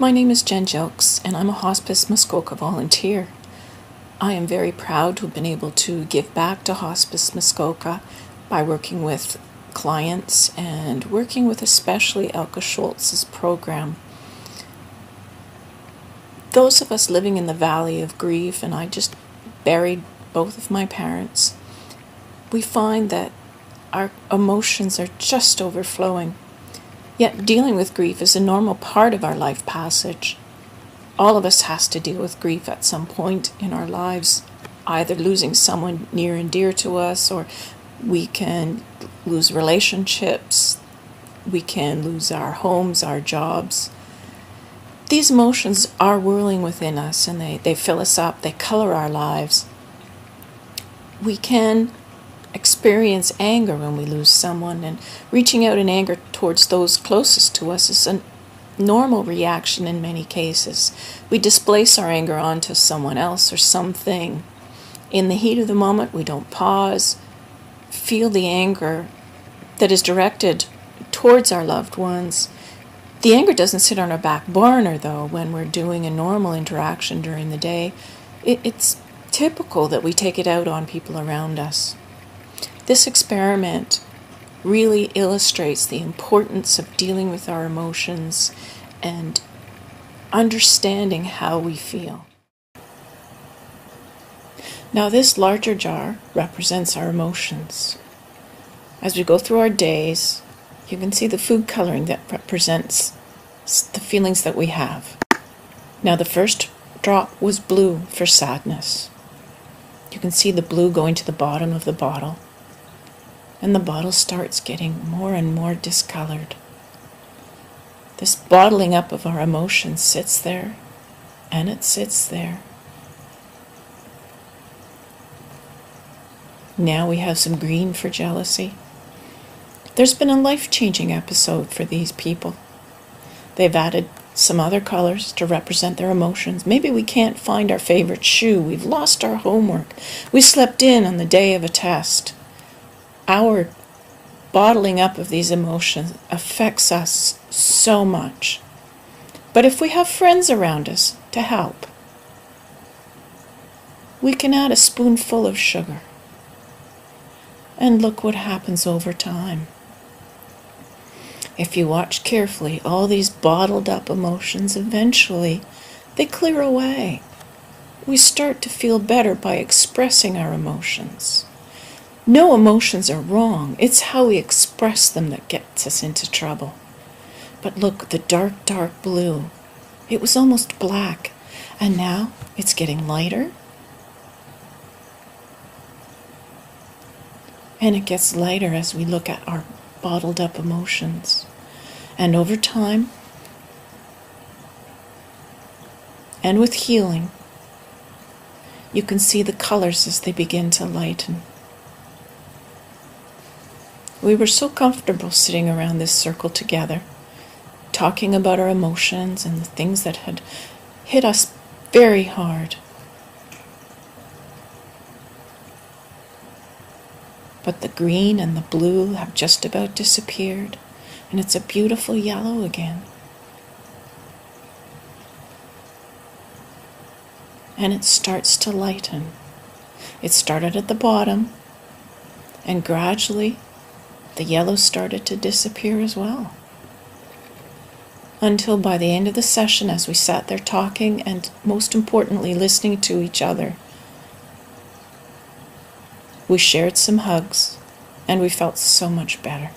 My name is Jen Jokes, and I'm a Hospice Muskoka volunteer. I am very proud to have been able to give back to Hospice Muskoka by working with clients and working with especially Elke Schultz's program. Those of us living in the valley of grief, and I just buried both of my parents, we find that our emotions are just overflowing. Yet dealing with grief is a normal part of our life passage. All of us has to deal with grief at some point in our lives, either losing someone near and dear to us, or we can lose relationships, we can lose our homes, our jobs. These emotions are whirling within us, and they fill us up, they color our lives. We can experience anger when we lose someone, and reaching out in anger towards those closest to us is a normal reaction in many cases. We displace our anger onto someone else or something. In the heat of the moment, we don't pause, feel the anger that is directed towards our loved ones. The anger doesn't sit on our back burner, though, when we're doing a normal interaction during the day. It's typical that we take it out on people around us. This experiment really illustrates the importance of dealing with our emotions and understanding how we feel. Now, this larger jar represents our emotions. As we go through our days, you can see the food coloring that represents the feelings that we have. Now, the first drop was blue for sadness. You can see the blue going to the bottom of the bottle, and the bottle starts getting more and more discolored. This bottling up of our emotions sits there, and it sits there. Now we have some green for jealousy. There's been a life-changing episode for these people. They've added some other colors to represent their emotions. Maybe we can't find our favorite shoe. We've lost our homework. We slept in on the day of a test. Our bottling up of these emotions affects us so much. But if we have friends around us to help, we can add a spoonful of sugar. And look what happens over time. If you watch carefully, all these bottled up emotions, eventually, they clear away. We start to feel better by expressing our emotions. No emotions are wrong. It's how we express them that gets us into trouble. But look, the dark, dark blue. It was almost black, and now it's getting lighter. And it gets lighter as we look at our bottled up emotions. And over time, and with healing, you can see the colors as they begin to lighten. We were so comfortable sitting around this circle together, talking about our emotions and the things that had hit us very hard. But the green and the blue have just about disappeared, and it's a beautiful yellow again. And it starts to lighten. It started at the bottom, and gradually the yellow started to disappear as well. Until by the end of the session, as we sat there talking and most importantly listening to each other, we shared some hugs, and we felt so much better.